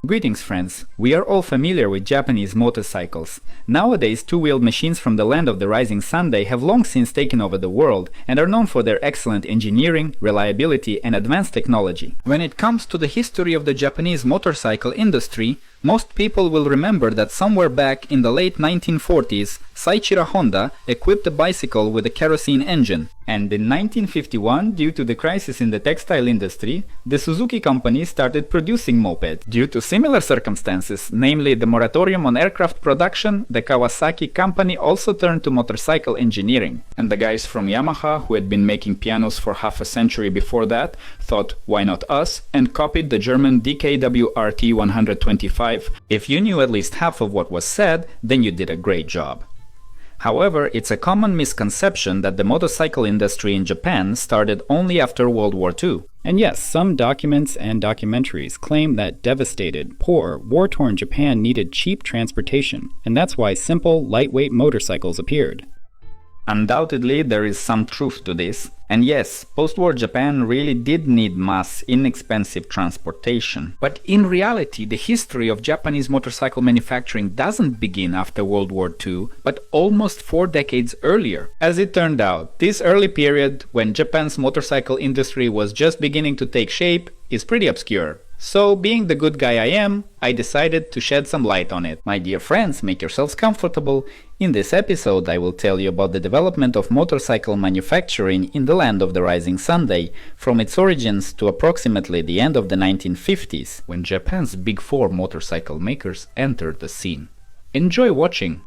Greetings friends, we are all familiar with Japanese motorcycles. Nowadays, two-wheeled machines from the land of the rising sun have long since taken over the world and are known for their excellent engineering, reliability and advanced technology. When it comes to the history of the Japanese motorcycle industry, most people will remember that somewhere back in the late 1940s, Saichiro Honda equipped a bicycle with a kerosene engine. And in 1951, due to the crisis in the textile industry, the Suzuki company started producing mopeds. Due to similar circumstances, namely the moratorium on aircraft production, the Kawasaki company also turned to motorcycle engineering. And the guys from Yamaha, who had been making pianos for half a century before that, thought, why not us, and copied the German DKW RT 125. If you knew at least half of what was said, then you did a great job. However, it's a common misconception that the motorcycle industry in Japan started only after World War II. And yes, some documents and documentaries claim that devastated, poor, war-torn Japan needed cheap transportation, and that's why simple, lightweight motorcycles appeared. Undoubtedly, there is some truth to this. And yes, post-war Japan really did need mass, inexpensive transportation. But in reality, the history of Japanese motorcycle manufacturing doesn't begin after World War II, but almost 4 decades earlier. As it turned out, this early period, when Japan's motorcycle industry was just beginning to take shape, is pretty obscure. So, being the good guy I am, I decided to shed some light on it. My dear friends, make yourselves comfortable. In this episode, I will tell you about the development of motorcycle manufacturing in the land of the rising sun, from its origins to approximately the end of the 1950s, when Japan's big four motorcycle makers entered the scene. Enjoy watching!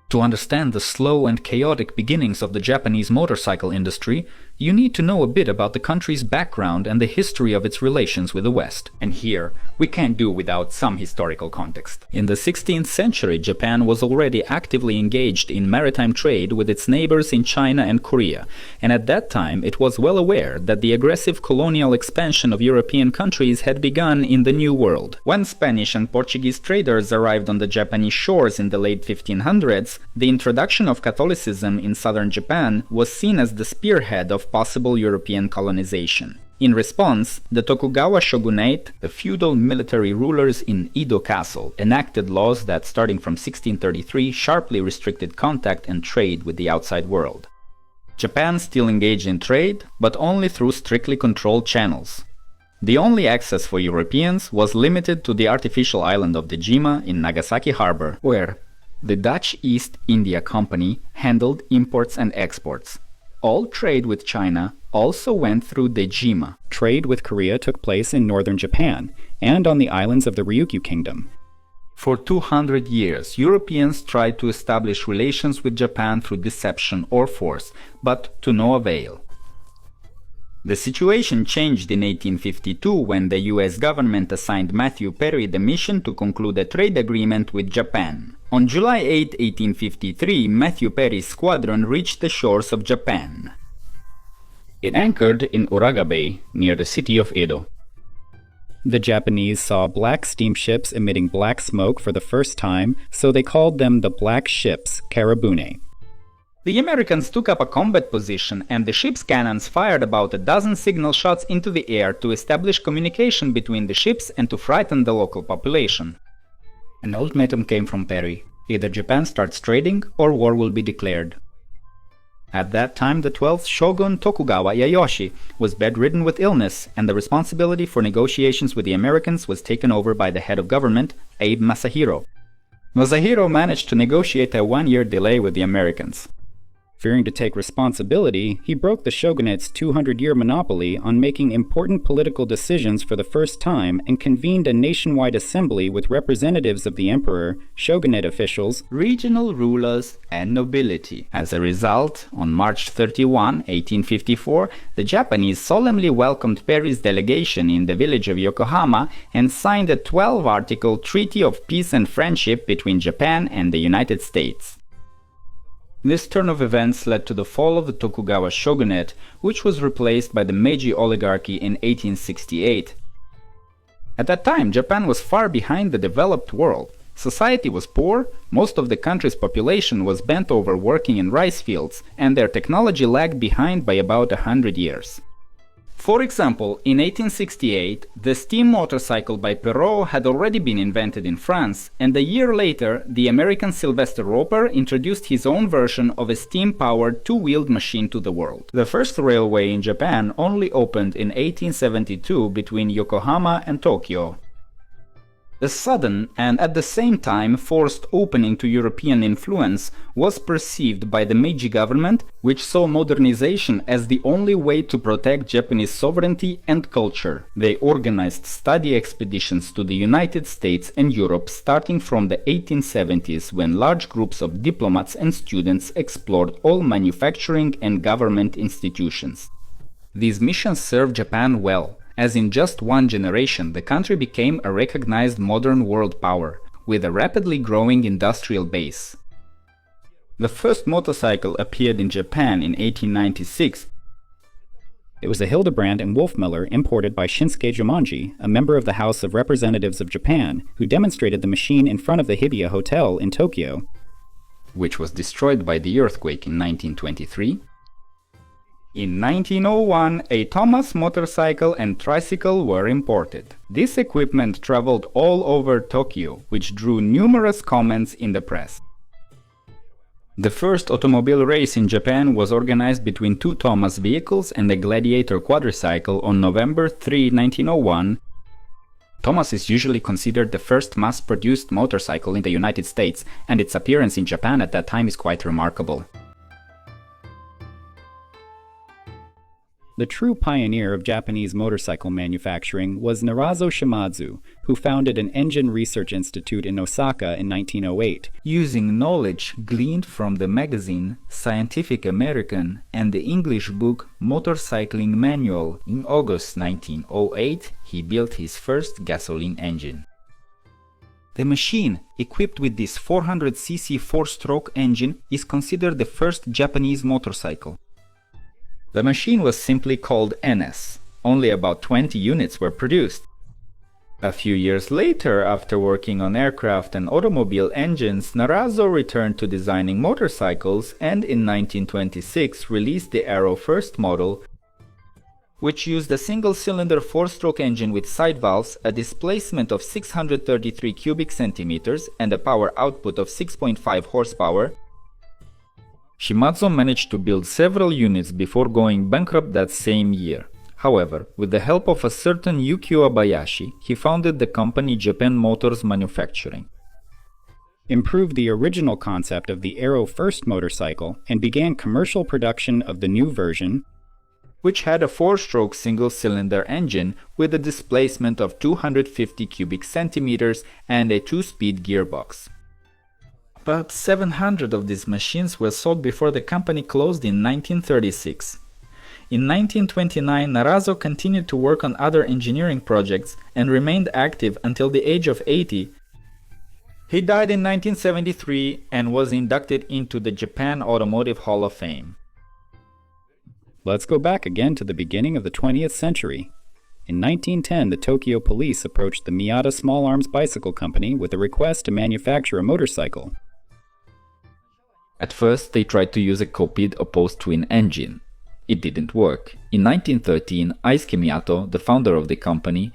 To understand the slow and chaotic beginnings of the Japanese motorcycle industry, you need to know a bit about the country's background and the history of its relations with the West. And here, we can't do without some historical context. In the 16th century, Japan was already actively engaged in maritime trade with its neighbors in China and Korea, and at that time it was well aware that the aggressive colonial expansion of European countries had begun in the New World. When Spanish and Portuguese traders arrived on the Japanese shores in the late 1500s, the introduction of Catholicism in southern Japan was seen as the spearhead of possible European colonization. In response, the Tokugawa shogunate, the feudal military rulers in Edo Castle, enacted laws that, starting from 1633, sharply restricted contact and trade with the outside world. Japan still engaged in trade, but only through strictly controlled channels. The only access for Europeans was limited to the artificial island of Dejima in Nagasaki harbor, where the Dutch East India Company handled imports and exports. All trade with China also went through Dejima. Trade with Korea took place in northern Japan and on the islands of the Ryukyu Kingdom. For 200 years, Europeans tried to establish relations with Japan through deception or force, but to no avail. The situation changed in 1852 when the US government assigned Matthew Perry the mission to conclude a trade agreement with Japan. On July 8, 1853, Matthew Perry's squadron reached the shores of Japan. It anchored in Uraga Bay, near the city of Edo. The Japanese saw black steamships emitting black smoke for the first time, so they called them the Black Ships, Karabune. The Americans took up a combat position, and the ship's cannons fired about a dozen signal shots into the air to establish communication between the ships and to frighten the local population. An ultimatum came from Perry: either Japan starts trading or war will be declared. At that time, the 12th shogun Tokugawa Ieyasu was bedridden with illness, and the responsibility for negotiations with the Americans was taken over by the head of government, Abe Masahiro. Masahiro managed to negotiate a 1-year delay with the Americans. Fearing to take responsibility, he broke the shogunate's 200-year monopoly on making important political decisions for the first time and convened a nationwide assembly with representatives of the emperor, shogunate officials, regional rulers, and nobility. As a result, on March 31, 1854, the Japanese solemnly welcomed Perry's delegation in the village of Yokohama and signed a 12-article Treaty of Peace and Friendship between Japan and the United States. This turn of events led to the fall of the Tokugawa shogunate, which was replaced by the Meiji oligarchy in 1868. At that time, Japan was far behind the developed world. Society was poor, most of the country's population was bent over working in rice fields, and their technology lagged behind by about 100 years. For example, in 1868, the steam motorcycle by Perrault had already been invented in France, and a year later, the American Sylvester Roper introduced his own version of a steam-powered two-wheeled machine to the world. The first railway in Japan only opened in 1872 between Yokohama and Tokyo. The sudden and at the same time forced opening to European influence was perceived by the Meiji government, which saw modernization as the only way to protect Japanese sovereignty and culture. They organized study expeditions to the United States and Europe starting from the 1870s, when large groups of diplomats and students explored all manufacturing and government institutions. These missions served Japan well, as in just one generation the country became a recognized modern world power, with a rapidly growing industrial base. The first motorcycle appeared in Japan in 1896. It was a Hildebrand and Wolfmiller imported by Shinsuke Jomonji, a member of the House of Representatives of Japan, who demonstrated the machine in front of the Hibiya Hotel in Tokyo, which was destroyed by the earthquake in 1923. In 1901, a Thomas motorcycle and tricycle were imported. This equipment traveled all over Tokyo, which drew numerous comments in the press. The first automobile race in Japan was organized between two Thomas vehicles and a Gladiator quadricycle on November 3, 1901. Thomas is usually considered the first mass-produced motorcycle in the United States, and its appearance in Japan at that time is quite remarkable. The true pioneer of Japanese motorcycle manufacturing was Narazo Shimadzu, who founded an engine research institute in Osaka in 1908. Using knowledge gleaned from the magazine Scientific American and the English book Motorcycling Manual, in August 1908 he built his first gasoline engine. The machine, equipped with this 400cc four-stroke engine, is considered the first Japanese motorcycle. The machine was simply called NS. Only about 20 units were produced. A few years later, after working on aircraft and automobile engines, Narazo returned to designing motorcycles and in 1926 released the Aero First model, which used a single-cylinder four-stroke engine with side valves, a displacement of 633 cubic centimeters and a power output of 6.5 horsepower. Shimadzu managed to build several units before going bankrupt that same year. However, with the help of a certain Yukio Abayashi, he founded the company Japan Motors Manufacturing, improved the original concept of the Aero First motorcycle, and began commercial production of the new version, which had a four-stroke single-cylinder engine with a displacement of 250 cubic centimeters and a two-speed gearbox. About 700 of these machines were sold before the company closed in 1936. In 1929, Narazo continued to work on other engineering projects and remained active until the age of 80. He died in 1973 and was inducted into the Japan Automotive Hall of Fame. Let's go back again to the beginning of the 20th century. In 1910, the Tokyo police approached the Miyata Small Arms Bicycle Company with a request to manufacture a motorcycle. At first, they tried to use a copied opposed-twin engine. It didn't work. In 1913, Eisuke Miyato, the founder of the company,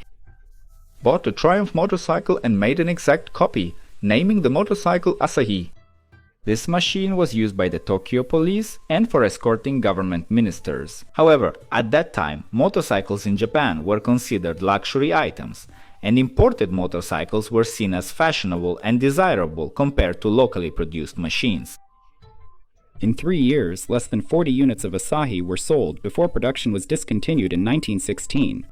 bought a Triumph motorcycle and made an exact copy, naming the motorcycle Asahi. This machine was used by the Tokyo police and for escorting government ministers. However, at that time, motorcycles in Japan were considered luxury items, and imported motorcycles were seen as fashionable and desirable compared to locally produced machines. In 3 years, less than 40 units of Asahi were sold before production was discontinued in 1916.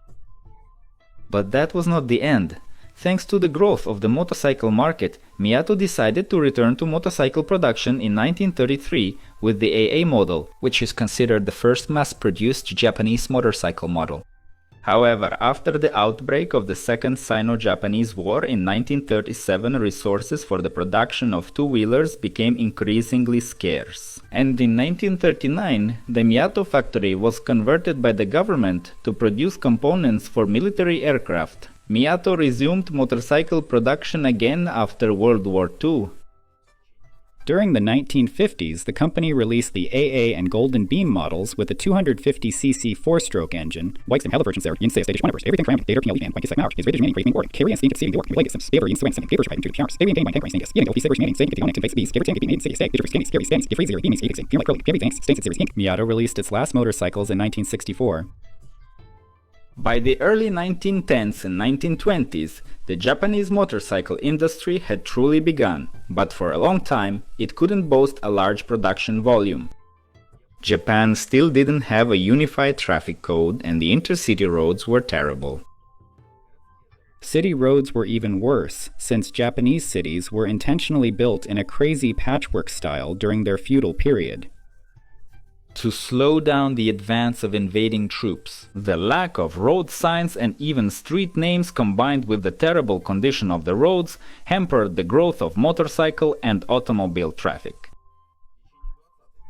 But that was not the end. Thanks to the growth of the motorcycle market, Miyato decided to return to motorcycle production in 1933 with the AA model, which is considered the first mass-produced Japanese motorcycle model. However, after the outbreak of the Second Sino-Japanese War in 1937, resources for the production of two-wheelers became increasingly scarce. And in 1939, the Miyato factory was converted by the government to produce components for military aircraft. Miyato resumed motorcycle production again after World War II. During the 1950s, the company released the AA and Golden Beam models with a 250cc four-stroke engine. White and hella versions there. Yin say stage 1 every thing dater PLE and like hours. Is rated remaining great board. Carry and sneak saving the work. Like this. Favor in swing some paper to the hours. They maintain my tank range. Yes. He savers remaining saving the connected face bees. Give tank being say digital scanning scary scans. Give free zero beaming speeding. Feel like curly. Heavy tanks. Stains series ink. Miata released its last motorcycles in 1964. By the early 1910s and 1920s, the Japanese motorcycle industry had truly begun, but for a long time it couldn't boast a large production volume. Japan still didn't have a unified traffic code and the intercity roads were terrible. City roads were even worse, since Japanese cities were intentionally built in a crazy patchwork style during their feudal period. To slow down the advance of invading troops, the lack of road signs and even street names combined with the terrible condition of the roads hampered the growth of motorcycle and automobile traffic.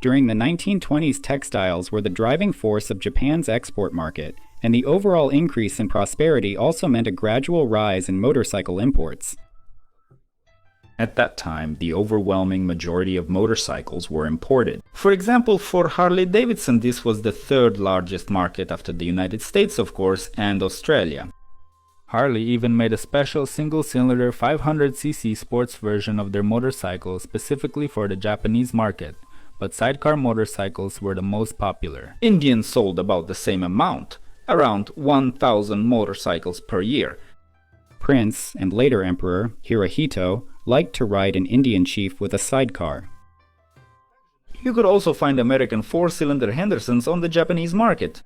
During the 1920s, textiles were the driving force of Japan's export market, and the overall increase in prosperity also meant a gradual rise in motorcycle imports. At that time, the overwhelming majority of motorcycles were imported. For example, for Harley-Davidson, this was the third largest market after the United States, of course, and Australia. Harley even made a special single-cylinder 500cc sports version of their motorcycle specifically for the Japanese market, but sidecar motorcycles were the most popular. Indians sold about the same amount, around 1,000 motorcycles per year. Prince, and later Emperor, Hirohito, liked to ride an Indian chief with a sidecar. You could also find American four-cylinder Hendersons on the Japanese market.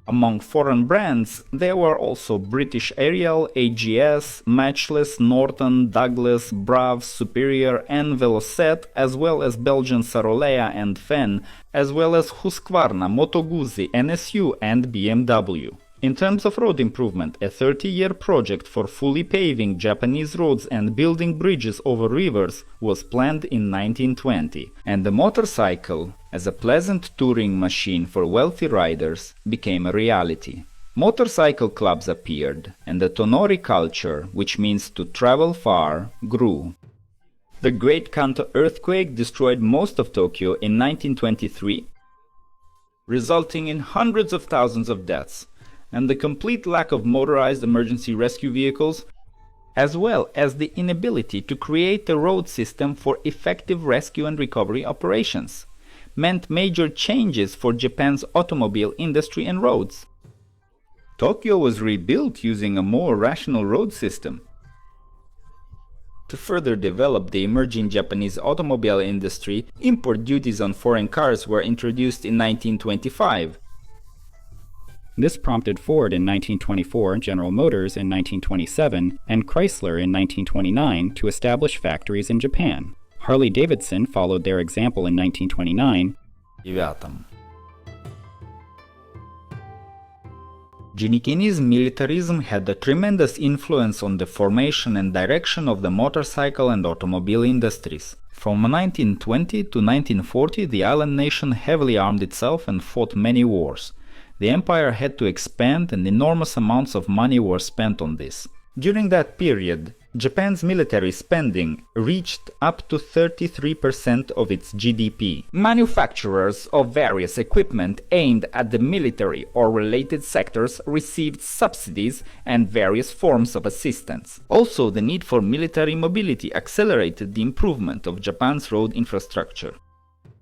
Among foreign brands, there were also British Ariel, AGS, Matchless, Norton, Douglas, Brav, Superior and Velocette, as well as Belgian Sarolea and Fen, as well as Husqvarna, Moto Guzzi, NSU and BMW. In terms of road improvement, a 30-year project for fully paving Japanese roads and building bridges over rivers was planned in 1920, and the motorcycle, as a pleasant touring machine for wealthy riders, became a reality. Motorcycle clubs appeared, and the Tonori culture, which means to travel far, grew. The Great Kanto earthquake destroyed most of Tokyo in 1923, resulting in hundreds of thousands of deaths, and the complete lack of motorized emergency rescue vehicles, as well as the inability to create a road system for effective rescue and recovery operations, meant major changes for Japan's automobile industry and roads. Tokyo was rebuilt using a more rational road system. To further develop the emerging Japanese automobile industry, import duties on foreign cars were introduced in 1925. This prompted Ford in 1924, General Motors in 1927, and Chrysler in 1929 to establish factories in Japan. Harley-Davidson followed their example in 1929. Genichini's militarism had a tremendous influence on the formation and direction of the motorcycle and automobile industries. From 1920 to 1940, the island nation heavily armed itself and fought many wars. The empire had to expand and enormous amounts of money were spent on this. During that period, Japan's military spending reached up to 33% of its GDP. Manufacturers of various equipment aimed at the military or related sectors received subsidies and various forms of assistance. Also, the need for military mobility accelerated the improvement of Japan's road infrastructure.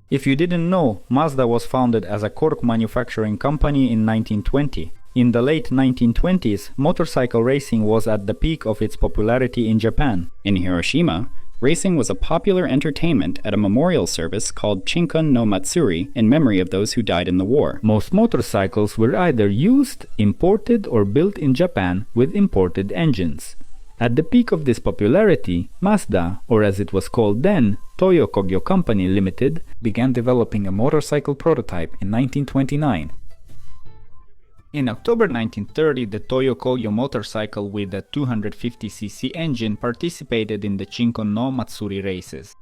If you didn't know, Mazda was founded as a cork manufacturing company in 1920. In the late 1920s, motorcycle racing was at the peak of its popularity in Japan. In Hiroshima, racing was a popular entertainment at a memorial service called Chinkon no Matsuri in memory of those who died in the war. Most motorcycles were either used, imported, or built in Japan with imported engines. At the peak of this popularity, Mazda, or as it was called then, Toyo Kogyo Company Limited, began developing a motorcycle prototype in 1929. In October 1930, the Toyo Kogyo motorcycle with a 250cc engine participated in the Chinkon no Matsuri races.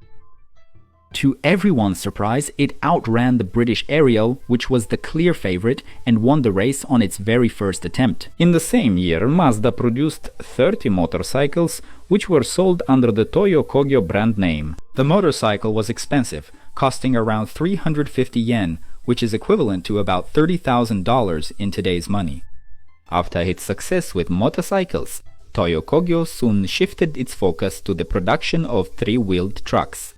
To everyone's surprise, it outran the British Ariel, which was the clear favorite, and won the race on its very first attempt. In the same year, Mazda produced 30 motorcycles, which were sold under the Toyo Kogyo brand name. The motorcycle was expensive, costing around 350 yen, which is equivalent to about $30,000 in today's money. After its success with motorcycles, Toyo Kogyo soon shifted its focus to the production of three-wheeled trucks.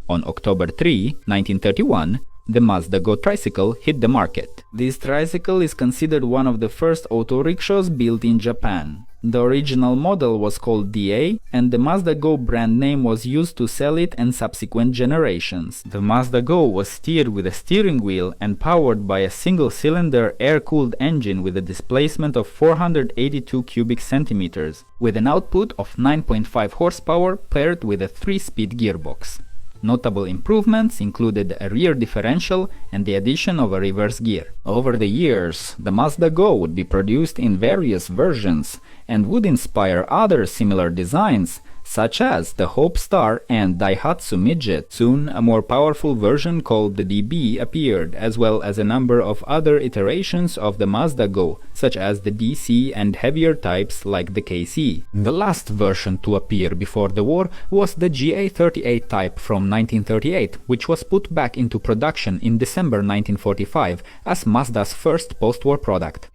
On October 3, 1931, the Mazda Go tricycle hit the market. This tricycle is considered one of the first auto rickshaws built in Japan. The original model was called DA, and the Mazda Go brand name was used to sell it and subsequent generations. The Mazda Go was steered with a steering wheel and powered by a single-cylinder air-cooled engine with a displacement of 482 cubic centimeters, with an output of 9.5 horsepower paired with a 3-speed gearbox. Notable improvements included a rear differential and the addition of a reverse gear. Over the years, the Mazda Go would be produced in various versions and would inspire other similar designs, such as the Hope Star and Daihatsu Midget. Soon, a more powerful version called the DB appeared, as well as a number of other iterations of the Mazda Go, such as the DC and heavier types like the KC. The last version to appear before the war was the GA38 type from 1938, which was put back into production in December 1945 as Mazda's first post-war product.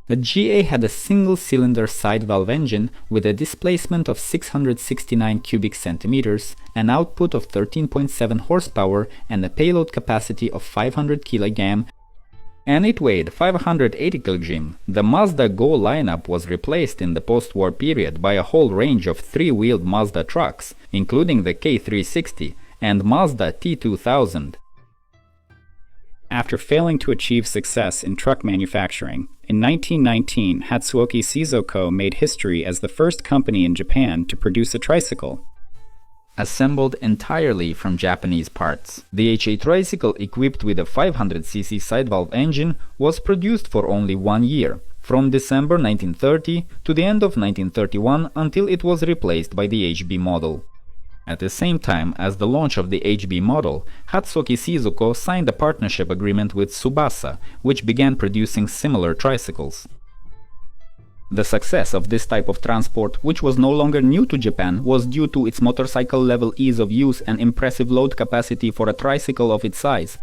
The GA had a single-cylinder side valve engine with a displacement of 669 cubic centimeters, an output of 13.7 horsepower and a payload capacity of 500 kg, and it weighed 580 kg. The Mazda Go lineup was replaced in the post-war period by a whole range of three-wheeled Mazda trucks, including the K360 and Mazda T2000. After failing to achieve success in truck manufacturing, in 1919 Hatsuoki Seizo Co. made history as the first company in Japan to produce a tricycle. Assembled entirely from Japanese parts, the HA tricycle equipped with a 500cc side valve engine was produced for only 1 year, from December 1930 to the end of 1931 until it was replaced by the HB model. At the same time as the launch of the HB model, Hatsuoki Seizo Co. signed a partnership agreement with Tsubasa, which began producing similar tricycles. The success of this type of transport, which was no longer new to Japan, was due to its motorcycle-level ease of use and impressive load capacity for a tricycle of its size.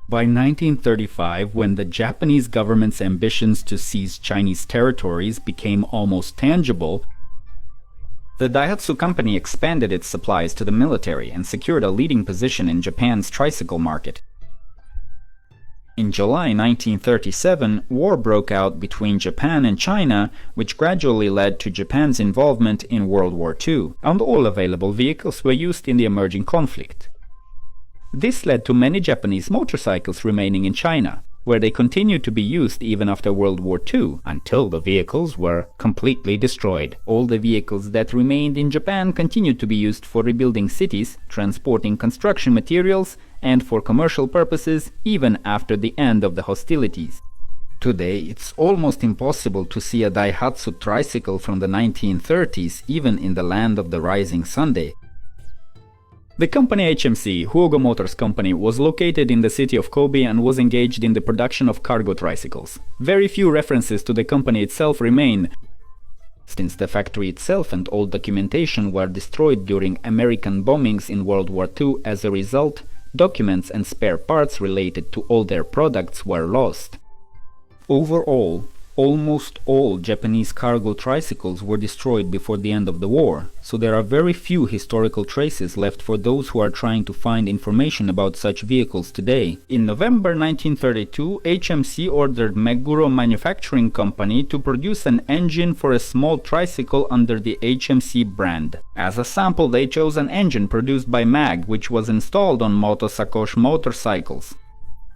By 1935, when the Japanese government's ambitions to seize Chinese territories became almost tangible, the Daihatsu company expanded its supplies to the military and secured a leading position in Japan's tricycle market. In July 1937, war broke out between Japan and China, which gradually led to Japan's involvement in World War II, and all available vehicles were used in the emerging conflict. This led to many Japanese motorcycles remaining in China, where they continued to be used even after World War II, until the vehicles were completely destroyed. All the vehicles that remained in Japan continued to be used for rebuilding cities, transporting construction materials, and for commercial purposes even after the end of the hostilities. Today, it's almost impossible to see a Daihatsu tricycle from the 1930s even in the land of the rising Sunday. The company HMC, Huogo Motors Company, was located in the city of Kobe and was engaged in the production of cargo tricycles. Very few references to the company itself remain, since the factory itself and all documentation were destroyed during American bombings in World War II. As a result, documents and spare parts related to all their products were lost. Overall, almost all Japanese cargo tricycles were destroyed before the end of the war, so there are very few historical traces left for those who are trying to find information about such vehicles today. In November 1932, HMC ordered Meguro Manufacturing Company to produce an engine for a small tricycle under the HMC brand. As a sample, they chose an engine produced by MAG, which was installed on Motosakosh motorcycles.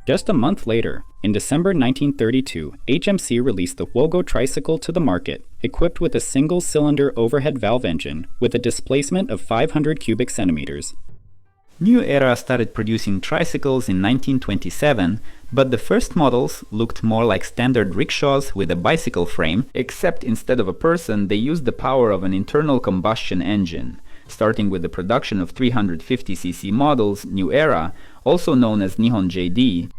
Just a month later, in December 1932, HMC released the Huogo tricycle to the market, equipped with a single-cylinder overhead valve engine with a displacement of 500 cubic centimeters. New Era started producing tricycles in 1927, but the first models looked more like standard rickshaws with a bicycle frame, except instead of a person they used the power of an internal combustion engine. starting with the production of 350cc models. New Era, also known as Nihon JD,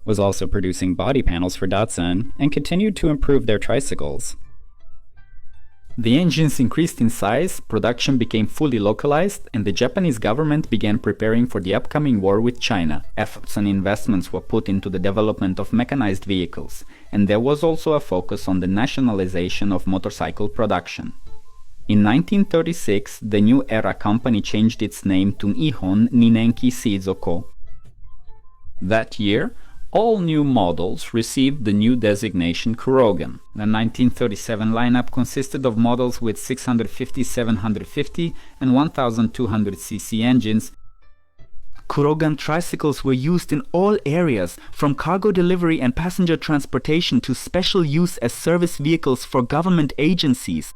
was also producing body panels for Datsun and continued to improve their tricycles. The engines increased in size, production became fully localized, and the Japanese government began preparing for the upcoming war with China. Efforts and investments were put into the development of mechanized vehicles, and there was also a focus on the nationalization of motorcycle production. In 1936, the New Era company changed its name to Nihon Ninenki Seizoko. That year, all new models received the new designation Kurogan. The 1937 lineup consisted of models with 650, 750 and 1200cc engines. Kurogan tricycles were used in all areas, from cargo delivery and passenger transportation to special use as service vehicles for government agencies.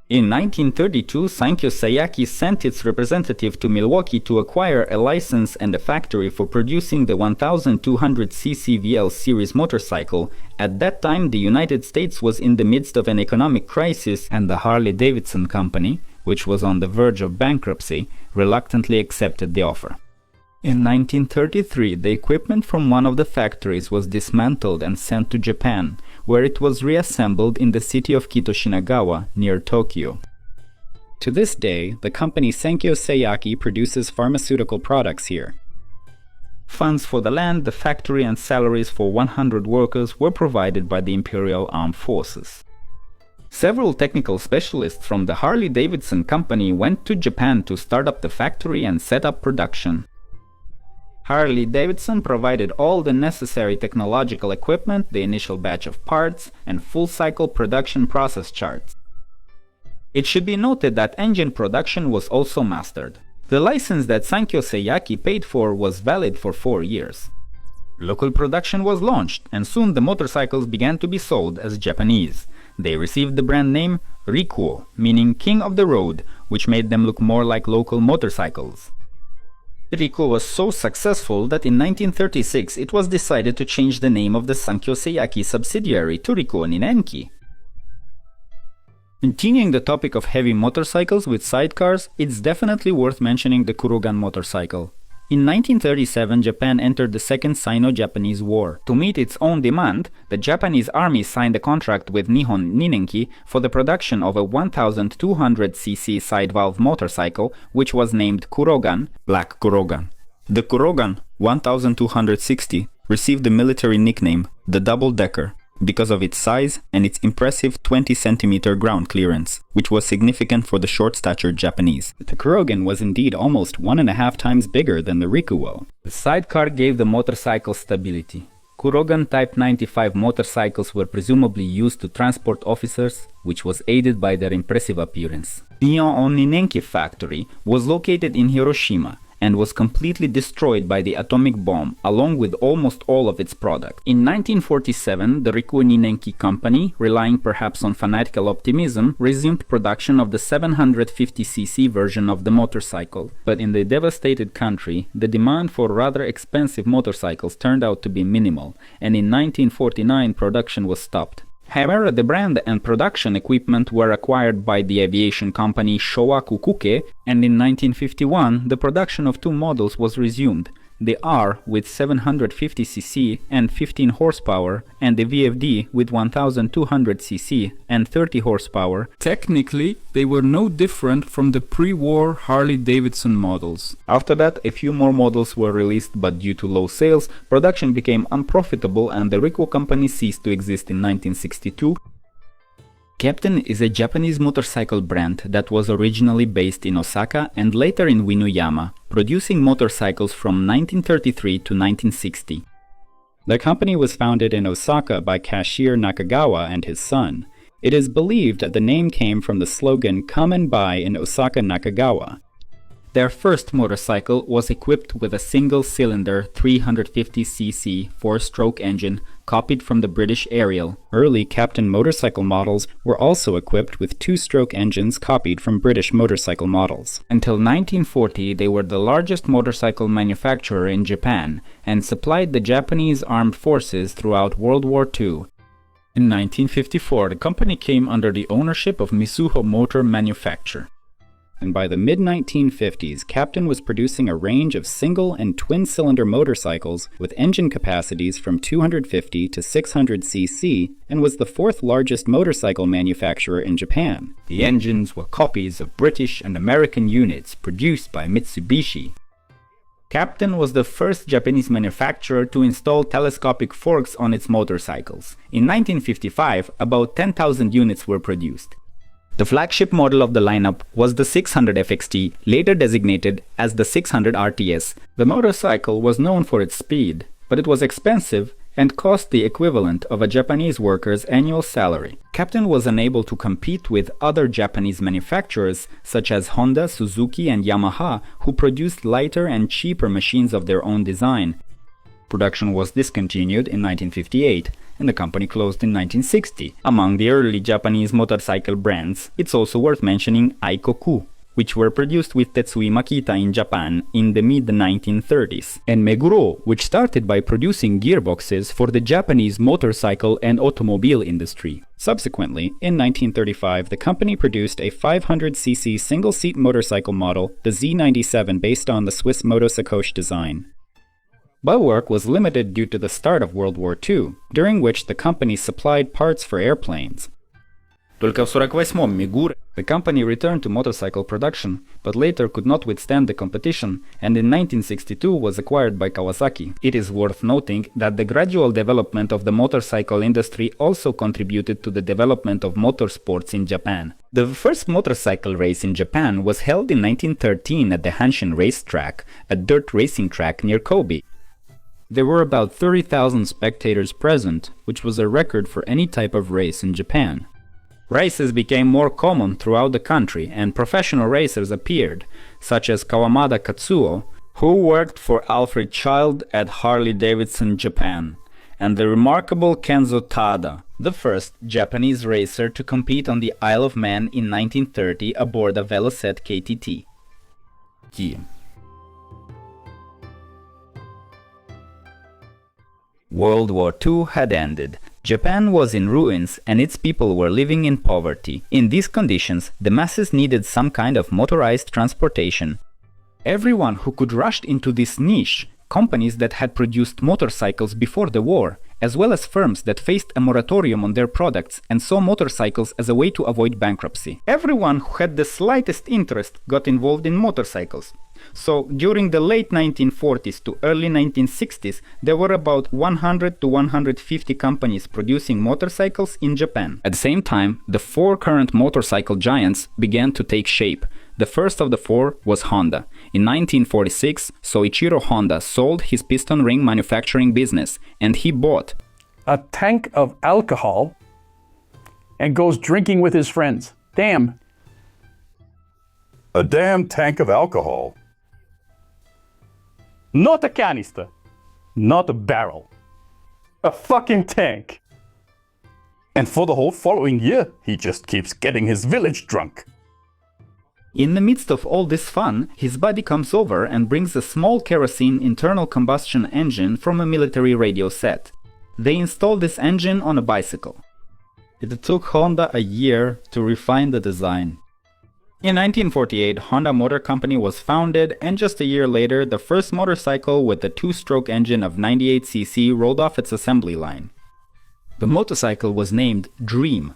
In 1932, Sankyo Sayaki sent its representative to Milwaukee to acquire a license and a factory for producing the 1200cc VL series motorcycle. At that time, the United States was in the midst of an economic crisis, and the Harley-Davidson company, which was on the verge of bankruptcy, reluctantly accepted the offer. In 1933, the equipment from one of the factories was dismantled and sent to Japan, where it was reassembled in the city of Kitoshinagawa, near Tokyo. To this day, the company Sankyo Sayaki produces pharmaceutical products here. Funds for the land, the factory, and salaries for 100 workers were provided by the Imperial Armed Forces. Several technical specialists from the Harley-Davidson company went to Japan to start up the factory and set up production. Harley-Davidson provided all the necessary technological equipment, the initial batch of parts, and full-cycle production process charts. It should be noted that engine production was also mastered. The license that Sankyo Sayaki paid for was valid for 4 years. Local production was launched, and soon the motorcycles began to be sold as Japanese. They received the brand name Rikuo, meaning King of the Road, which made them look more like local motorcycles. Rikuo was so successful that in 1936 it was decided to change the name of the Sankyo Sayaki subsidiary to Rikuo Ninenki. Continuing the topic of heavy motorcycles with sidecars, it's definitely worth mentioning the Kurogan motorcycle. In 1937, Japan entered the Second Sino-Japanese War. To meet its own demand, the Japanese army signed a contract with Nihon Ninenki for the production of a 1200cc side-valve motorcycle, which was named Kurogan, Black Kurogan. The Kurogan 1260 received the military nickname the Double-Decker because of its size and its impressive 20-centimeter ground clearance, which was significant for the short-statured Japanese. The Kurogan was indeed almost 1.5 times bigger than the Rikuo. The sidecar gave the motorcycle stability. Kurogan Type 95 motorcycles were presumably used to transport officers, which was aided by their impressive appearance. Nihon Ninenki factory was located in Hiroshima and was completely destroyed by the atomic bomb, along with almost all of its products. In 1947, the Rikuo Ninenki company, relying perhaps on fanatical optimism, resumed production of the 750cc version of the motorcycle. But in the devastated country, the demand for rather expensive motorcycles turned out to be minimal, and in 1949 production was stopped. However, the brand and production equipment were acquired by the aviation company Showa Kukuke, and in 1951 the production of 2 models was resumed, the R with 750cc and 15 horsepower, and the VFD with 1200cc and 30 horsepower. Technically, they were no different from the pre-war Harley-Davidson models. After that, a few more models were released, but due to low sales, production became unprofitable and the Rikuo company ceased to exist in 1962. Captain is a Japanese motorcycle brand that was originally based in Osaka and later in Winuyama, producing motorcycles from 1933 to 1960. The company was founded in Osaka by cashier Nakagawa and his son. It is believed that the name came from the slogan "Come and buy in Osaka Nakagawa." Their first motorcycle was equipped with a single-cylinder 350cc 4-stroke engine copied from the British Ariel. Early Captain motorcycle models were also equipped with 2-stroke engines copied from British motorcycle models. Until 1940, they were the largest motorcycle manufacturer in Japan and supplied the Japanese armed forces throughout World War II. In 1954, the company came under the ownership of Mizuho Motor Manufacture. And by the mid-1950s, Captain was producing a range of single and twin-cylinder motorcycles with engine capacities from 250 to 600 cc and was the fourth largest motorcycle manufacturer in Japan. The engines were copies of British and American units produced by Mitsubishi. Captain was the first Japanese manufacturer to install telescopic forks on its motorcycles. In 1955, about 10,000 units were produced. The flagship model of the lineup was the 600 FXT, later designated as the 600 RTS. The motorcycle was known for its speed, but it was expensive and cost the equivalent of a Japanese worker's annual salary. Captain was unable to compete with other Japanese manufacturers such as Honda, Suzuki, and Yamaha, who produced lighter and cheaper machines of their own design. Production was discontinued in 1958, and the company closed in 1960. Among the early Japanese motorcycle brands, it's also worth mentioning Aikoku, which were produced with Tetsui Makita in Japan in the mid-1930s, and Meguro, which started by producing gearboxes for the Japanese motorcycle and automobile industry. Subsequently, in 1935, the company produced a 500cc single-seat motorcycle model, the Z97, based on the Swiss Motosacoche design. But work was limited due to the start of World War II, during which the company supplied parts for airplanes. Только в 48-м Meguro. The company returned to motorcycle production, but later could not withstand the competition, and in 1962 was acquired by Kawasaki. It is worth noting that the gradual development of the motorcycle industry also contributed to the development of motorsports in Japan. The first motorcycle race in Japan was held in 1913 at the Hanshin Racetrack, a dirt racing track near Kobe. There were about 30,000 spectators present, which was a record for any type of race in Japan. Races became more common throughout the country, and professional racers appeared, such as Kawamada Katsuo, who worked for Alfred Child at Harley-Davidson Japan, and the remarkable Kenzo Tada, the first Japanese racer to compete on the Isle of Man in 1930 aboard a Velocette KTT. World War II had ended. Japan was in ruins and its people were living in poverty. In these conditions, the masses needed some kind of motorized transportation. Everyone who could rushed into this niche, companies that had produced motorcycles before the war, as well as firms that faced a moratorium on their products and saw motorcycles as a way to avoid bankruptcy. Everyone who had the slightest interest got involved in motorcycles. So, during the late 1940s to early 1960s, there were about 100 to 150 companies producing motorcycles in Japan. At the same time, the four current motorcycle giants began to take shape. The first of the four was Honda. In 1946, Soichiro Honda sold his piston ring manufacturing business, and he bought a tank of alcohol and goes drinking with his friends. Damn. A damn tank of alcohol. Not a canister. Not a barrel. A fucking tank. And for the whole following year, he just keeps getting his village drunk. In the midst of all this fun, his buddy comes over and brings a small kerosene internal combustion engine from a military radio set. They install this engine on a bicycle. It took Honda a year to refine the design. In 1948, Honda Motor Company was founded, and just a year later, the first motorcycle with a two-stroke engine of 98cc rolled off its assembly line. The motorcycle was named Dream.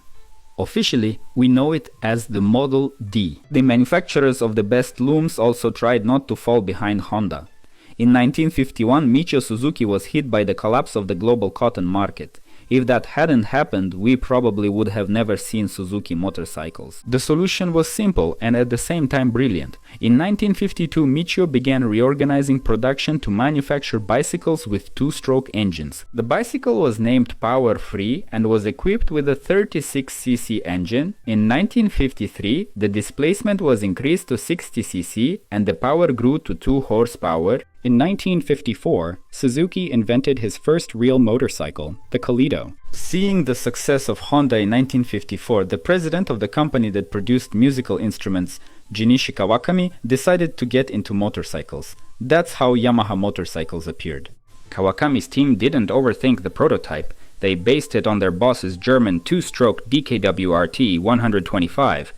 Officially, we know it as the Model D. The manufacturers of the best looms also tried not to fall behind Honda. In 1951, Michio Suzuki was hit by the collapse of the global cotton market. If that hadn't happened, we probably would have never seen Suzuki motorcycles. The solution was simple and at the same time brilliant. In 1952, Michio began reorganizing production to manufacture bicycles with two-stroke engines. The bicycle was named Power Free and was equipped with a 36cc engine. In 1953, the displacement was increased to 60cc and the power grew to 2 horsepower. In 1954, Suzuki invented his first real motorcycle, the Kaleido. Seeing the success of Honda in 1954, the president of the company that produced musical instruments, Junichi Kawakami, decided to get into motorcycles. That's how Yamaha motorcycles appeared. Kawakami's team didn't overthink the prototype. They based it on their boss's German two-stroke DKWRT 125.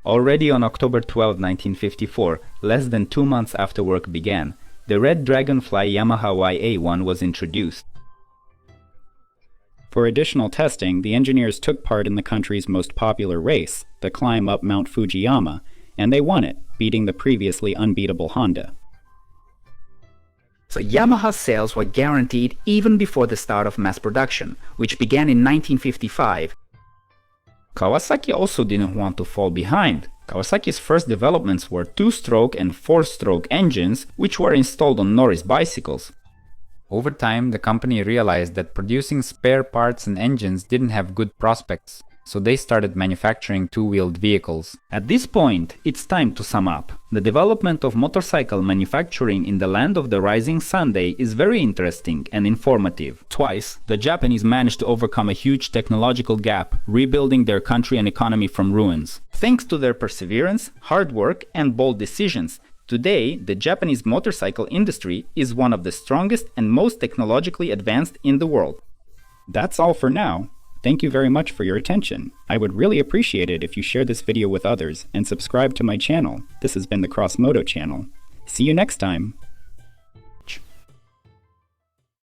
Already on October 12, 1954, less than 2 months after work began, the Red Dragonfly Yamaha YA1 was introduced. For additional testing, the engineers took part in the country's most popular race, the climb up Mount Fujiyama, and they won it, beating the previously unbeatable Honda. So Yamaha's sales were guaranteed even before the start of mass production, which began in 1955. Kawasaki also didn't want to fall behind. Kawasaki's first developments were two-stroke and four-stroke engines, which were installed on Norris bicycles. Over time, the company realized that producing spare parts and engines didn't have good prospects, so they started manufacturing two-wheeled vehicles. At this point, it's time to sum up. The development of motorcycle manufacturing in the land of the rising sun day is very interesting and informative. Twice, the Japanese managed to overcome a huge technological gap, rebuilding their country and economy from ruins. Thanks to their perseverance, hard work, and bold decisions, today, the Japanese motorcycle industry is one of the strongest and most technologically advanced in the world. That's all for now. Thank you very much for your attention. I would really appreciate it if you share this video with others and subscribe to my channel. This has been the CrossMoto channel. See you next time.